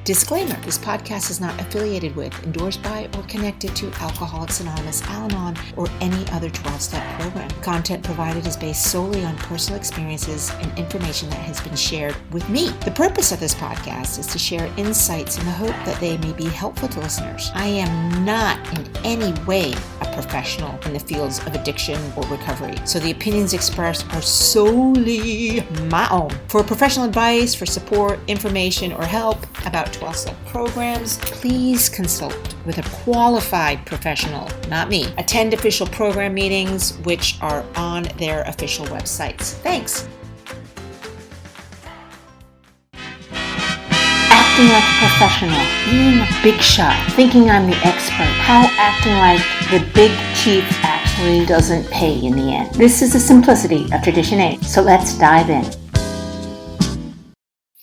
Disclaimer, this podcast is not affiliated with, endorsed by, or connected to Alcoholics Anonymous, Al-Anon, or any other 12-step program. Content provided is based solely on personal experiences and information that has been shared with me. The purpose of this podcast is to share insights in the hope that they may be helpful to listeners. I am not in any way a professional in the fields of addiction or recovery, so the opinions expressed are solely my own. For professional advice, for support, information, or help about 12-step programs, please consult with a qualified professional, not me. Attend official program meetings, which are on their official websites. Thanks. Acting like a professional, being a big shot, thinking I'm the expert, how acting like the big chief actually doesn't pay in the end. This is the simplicity of Tradition 8, so let's dive in.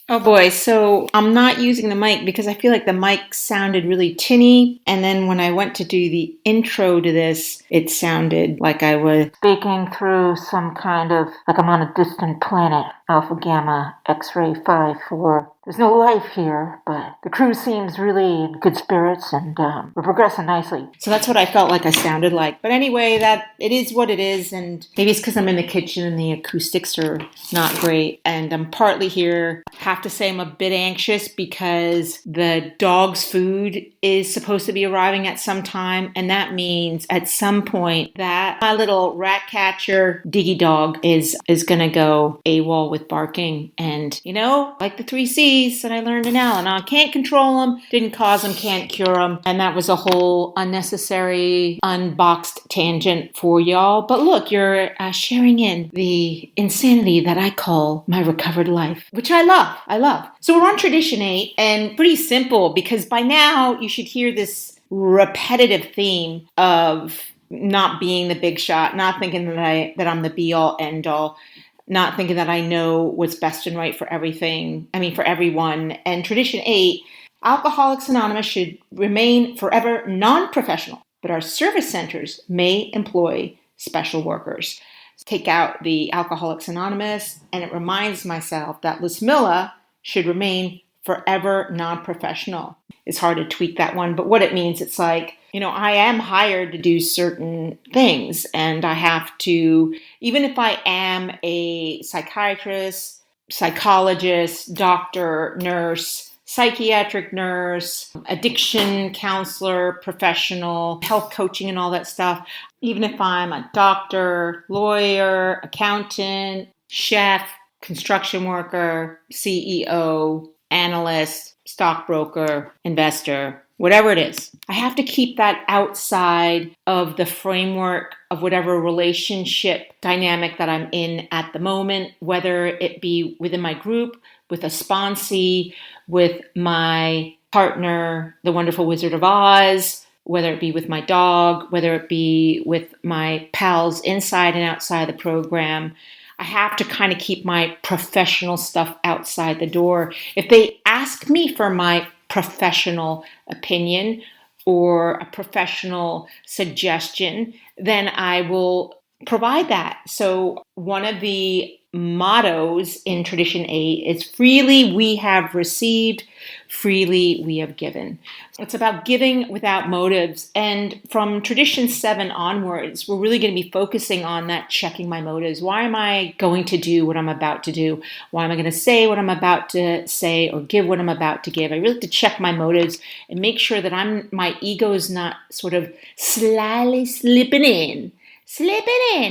Oh boy, so I'm not using the mic because I feel like the mic sounded really tinny, and then when I went to do the intro to this, it sounded like I was speaking through some kind of, like I'm on a distant planet, Alpha Gamma X-Ray 5-4. There's no life here, but the crew seems really in good spirits and we're progressing nicely. So that's what I felt like I sounded like. But anyway, that it is what it is, and maybe it's because I'm in the kitchen and the acoustics are not great. And I'm partly here. I have to say I'm a bit anxious because the dog's food is supposed to be arriving at some time, and that means at some point that my little rat catcher Diggy dog is gonna go AWOL with barking. And you know, like the 3 C's that I learned in Al-Anon, can't control them, didn't cause them, can't cure them. And that was a whole unnecessary, unboxed tangent for y'all. But look, you're sharing in the insanity that I call my recovered life, which I love. So we're on Tradition 8, and pretty simple, because by now you should hear this repetitive theme of not being the big shot, not thinking that I'm the be-all, end-all, not thinking that I know what's best and right for for everyone. And Tradition 8, Alcoholics Anonymous should remain forever non-professional, but our service centers may employ special workers. Take out the Alcoholics Anonymous, and it reminds myself that Lusmilla should remain forever non-professional. It's hard to tweak that one, but what it means, it's like, I am hired to do certain things, and I have to, even if I am a psychiatrist, psychologist, doctor, nurse, psychiatric nurse, addiction counselor, professional, health coaching and all that stuff, even if I'm a doctor, lawyer, accountant, chef, construction worker, CEO, analyst, stockbroker, investor, whatever it is, I have to keep that outside of the framework of whatever relationship dynamic that I'm in at the moment, whether it be within my group, with a sponsee, with my partner, the wonderful Wizard of Oz, whether it be with my dog, whether it be with my pals inside and outside the program. I have to kind of keep my professional stuff outside the door. If they ask me for my professional opinion or a professional suggestion, then I will provide that. So one of the mottos in Tradition 8 is freely we have received, freely we have given. It's about giving without motives. And from Tradition 7 onwards, we're really going to be focusing on that, checking my motives. Why am I going to do what I'm about to do? Why am I going to say what I'm about to say or give what I'm about to give? I really have to check my motives and make sure that my ego is not sort of slyly slipping in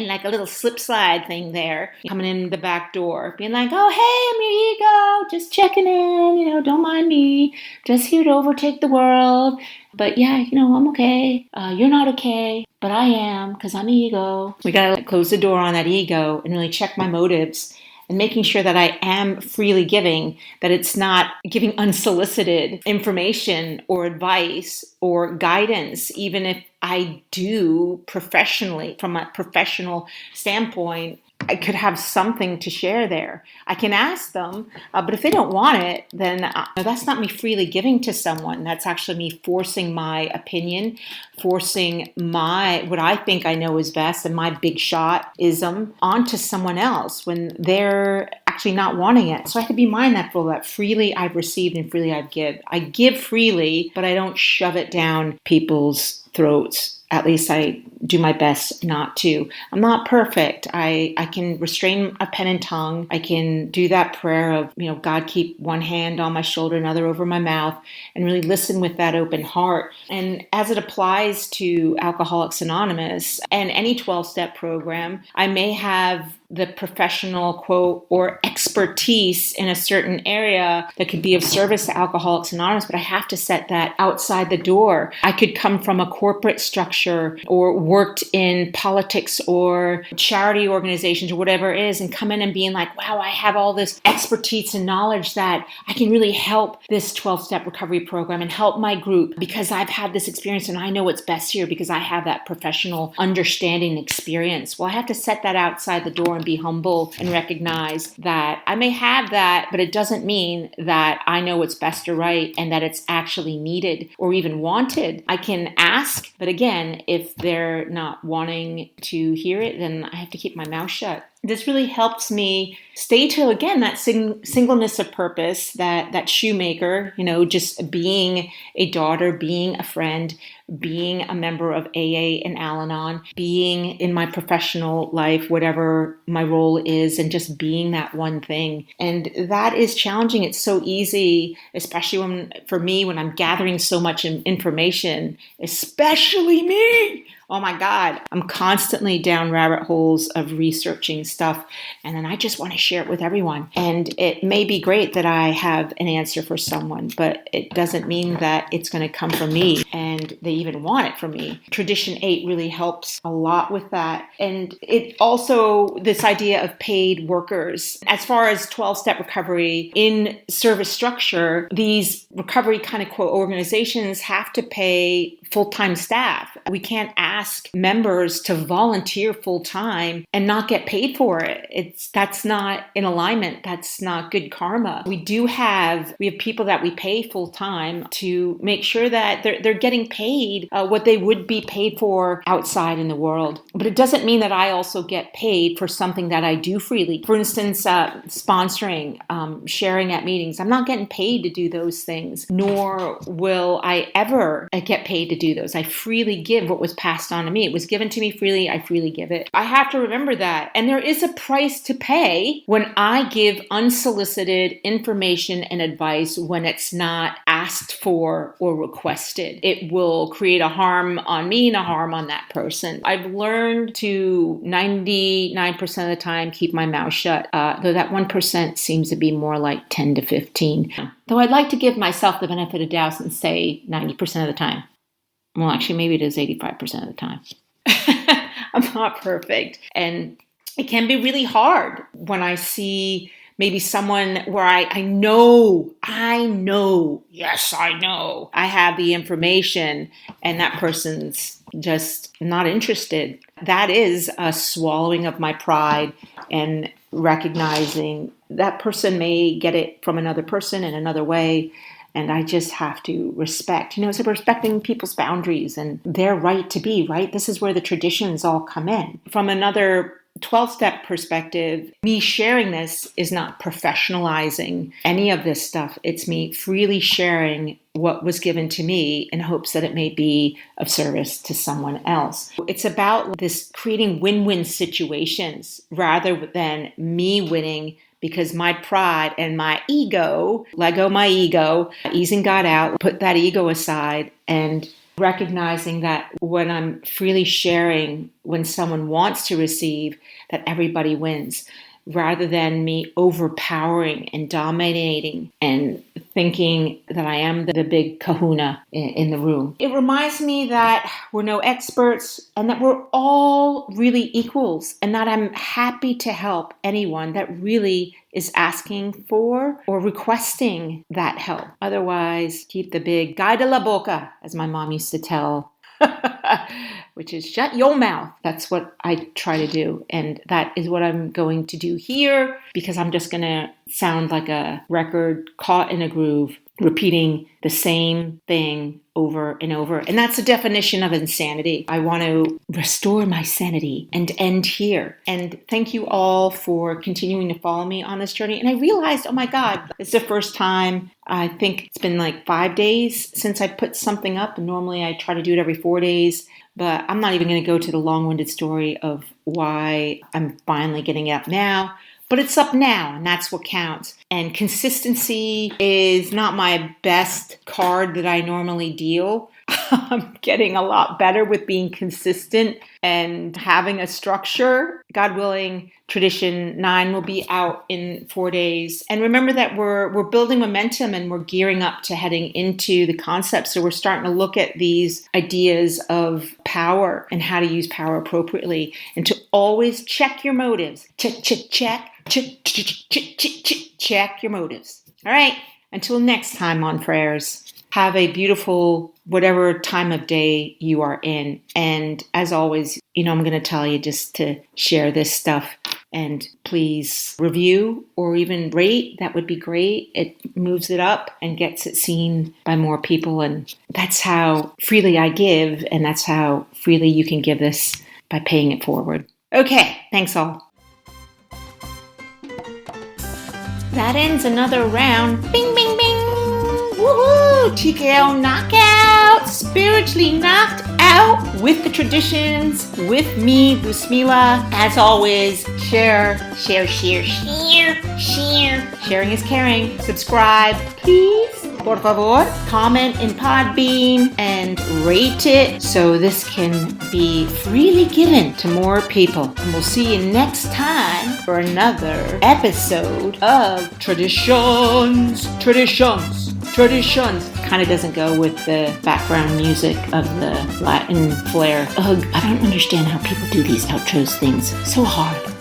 like a little slip slide thing there, coming in the back door, being like, oh, hey, I'm your ego, just checking in, don't mind me, just here to overtake the world. But yeah, I'm okay. You're not okay, but I am, because I'm ego. We got to close the door on that ego and really check my motives and making sure that I am freely giving, that it's not giving unsolicited information or advice or guidance, even if I do professionally, from a professional standpoint, I could have something to share there. I can ask them, but if they don't want it, then that's not me freely giving to someone. That's actually me forcing my opinion, forcing what I think I know is best and my big shot-ism onto someone else when they're actually not wanting it. So I have to be mindful that freely I've received and freely I've give. I give freely, but I don't shove it down people's throats. At least I do my best not to. I'm not perfect. I can restrain a pen and tongue. I can do that prayer of, God, keep one hand on my shoulder, another over my mouth, and really listen with that open heart. And as it applies to Alcoholics Anonymous and any 12-step program, I may have the professional quote or expertise in a certain area that could be of service to Alcoholics Anonymous, but I have to set that outside the door. I could come from a corporate structure or worked in politics or charity organizations or whatever it is and come in and being like, wow, I have all this expertise and knowledge that I can really help this 12-step recovery program and help my group because I've had this experience and I know what's best here because I have that professional understanding and experience. Well, I have to set that outside the door and be humble and recognize that I may have that, but it doesn't mean that I know what's best or right and that it's actually needed or even wanted. I can ask, but again, if they're not wanting to hear it, then I have to keep my mouth shut. This really helps me stay to, again, that singleness of purpose, that shoemaker, just being a daughter, being a friend, being a member of AA and Al-Anon, being in my professional life, whatever my role is, and just being that one thing. And that is challenging. It's so easy, especially for me, when I'm gathering so much information, especially me. Oh my God, I'm constantly down rabbit holes of researching stuff. And then I just want to share it with everyone. And it may be great that I have an answer for someone, but it doesn't mean that it's going to come from me and they even want it from me. Tradition 8 really helps a lot with that. And it also, this idea of paid workers. As far as 12-step recovery in service structure, these recovery kind of quote organizations have to pay full-time staff. We can't ask members to volunteer full-time and not get paid for it. That's not in alignment. That's not good karma. We have people that we pay full-time to make sure that they're getting paid what they would be paid for outside in the world. But it doesn't mean that I also get paid for something that I do freely. For instance, sponsoring, sharing at meetings. I'm not getting paid to do those things, nor will I ever get paid to do those. I freely give what was passed on to me. It was given to me freely. I freely give it. I have to remember that. And there is a price to pay when I give unsolicited information and advice when it's not asked for or requested. It will create a harm on me and a harm on that person. I've learned to 99% of the time keep my mouth shut, though that 1% seems to be more like 10 to 15. Though I'd like to give myself the benefit of doubt and say 90% of the time. Well, actually, maybe it is 85% of the time. I'm not perfect. And it can be really hard when I see maybe someone where I know, yes, I know, I have the information and that person's just not interested. That is a swallowing of my pride and recognizing that person may get it from another person in another way. And I just have to respect, so respecting people's boundaries and their right to be, right? This is where the traditions all come in. From another 12-step perspective, me sharing this is not professionalizing any of this stuff. It's me freely sharing what was given to me in hopes that it may be of service to someone else. It's about this creating win-win situations rather than me winning because my pride and my ego, let go my ego, easing God out, put that ego aside and recognizing that when I'm freely sharing, when someone wants to receive, that everybody wins, rather than me overpowering and dominating and thinking that I am the big kahuna in the room. It reminds me that we're no experts and that we're all really equals and that I'm happy to help anyone that really is asking for or requesting that help. Otherwise, keep the big "cállate la boca," as my mom used to tell, which is shut your mouth. That's what I try to do. And that is what I'm going to do here because I'm just going to sound like a record caught in a groove. repeating the same thing over and over. And that's the definition of insanity. I want to restore my sanity and end here. And thank you all for continuing to follow me on this journey. And I realized, oh my God, it's the first time, I think it's been like 5 days since I put something up. And normally I try to do it every 4 days. But I'm not even going to go to the long-winded story of why I'm finally getting it up now. But it's up now, and that's what counts. And consistency is not my best card that I normally deal. I'm getting a lot better with being consistent and having a structure. God willing, Tradition 9 will be out in 4 days. And remember that we're building momentum and we're gearing up to heading into the concept. So we're starting to look at these ideas of power and how to use power appropriately, and to always check your motives. Check your motives. All right. Until next time on Prayers, have a beautiful whatever time of day you are in. And as always, I'm going to tell you just to share this stuff, and please review or even rate. That would be great. It moves it up and gets it seen by more people. And that's how freely I give. And that's how freely you can give this, by paying it forward. Okay. Thanks all. That ends another round. Bing, bing, bing. Woohoo! TKO knockout. Spiritually knocked out with the traditions, with me, Busmila. As always, share. Sharing is caring. Subscribe, please. Por favor. Comment in Podbean and rate it so this can be freely given to more people. And we'll see you next time for another episode of Traditions. Kind of doesn't go with the background music of the Latin flair. Ugh, I don't understand how people do these outros things so hard.